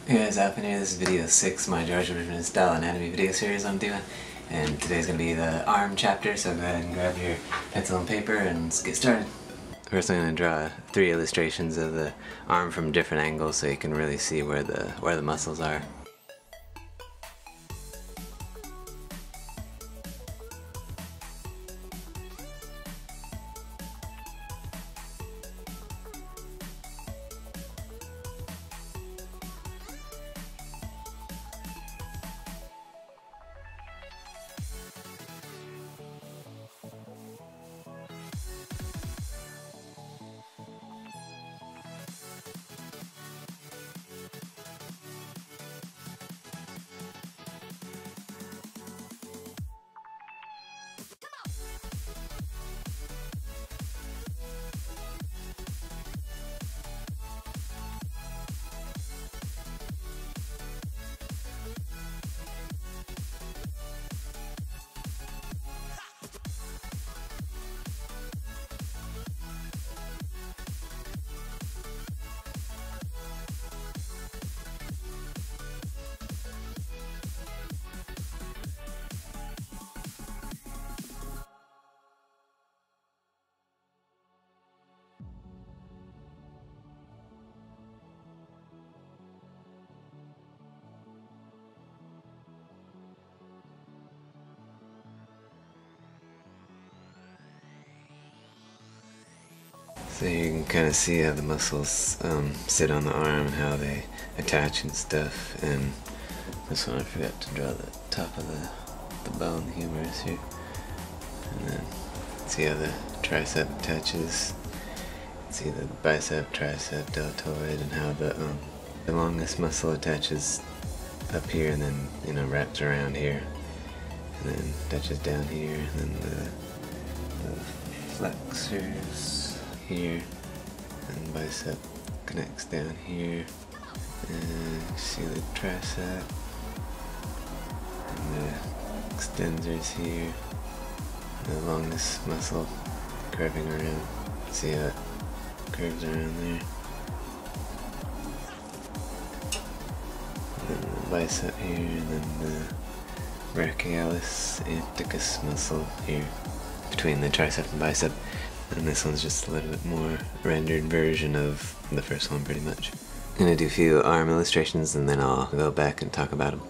Hey guys, up in here, this is video 6, my George Bridgman style anatomy video series I'm doing. And today's going to be the arm chapter, so go ahead and grab your pencil and paper and let's get started. First I'm going to draw 3 illustrations of the arm from different angles so you can really see where the muscles are. So you can kind of see how the muscles sit on the arm and how they attach and stuff. And this one I forgot to draw the top of the bone, the humerus here. And then see how the tricep attaches. See the bicep, tricep, deltoid, and how the longest muscle attaches up here and then wraps around here, and then touches down here, and then the flexors here, and bicep connects down here, and see the tricep and the extensors here, the longest muscle curving around. See how it curves around there, and then the bicep here, and then the brachialis anticus muscle here between the tricep and bicep. And this one's just a little bit more rendered version of the first one, pretty much. I'm gonna do a few arm illustrations and then I'll go back and talk about them.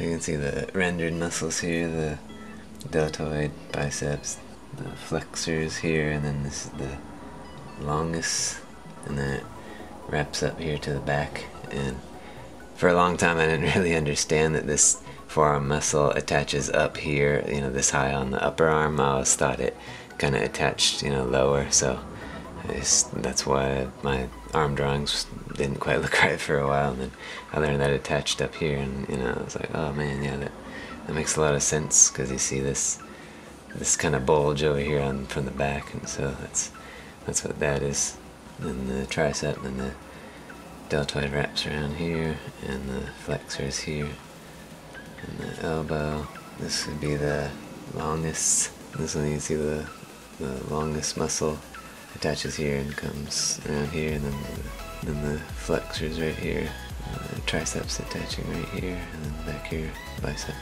You can see the rendered muscles here, the deltoid, biceps, the flexors here, and then this is the longus, and then it wraps up here to the back. And for a long time I didn't really understand that this forearm muscle attaches up here, this high on the upper arm. I always thought it kind of attached, lower, so that's why my arm drawings didn't quite look right for a while, and then I learned that it attached up here, and I was like, oh man, yeah, that makes a lot of sense, because you see this kind of bulge over here from the back, and so that's what that is. then the tricep, and then the deltoid wraps around here, and the flexors here, and the elbow. This would be the longest. This one, you see the longest muscle attaches here and comes around here, and then the flexors right here, the triceps attaching right here, and then back here, bicep.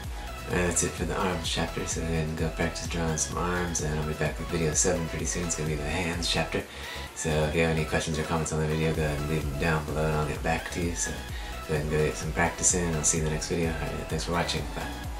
Alright, that's it for the arms chapter, so go ahead and go practice drawing some arms, and I'll be back with video 7 pretty soon. It's going to be the hands chapter. So if you have any questions or comments on the video, go ahead and leave them down below and I'll get back to you. So go ahead and go get some practice in, and I'll see you in the next video. Alright, thanks for watching. Bye.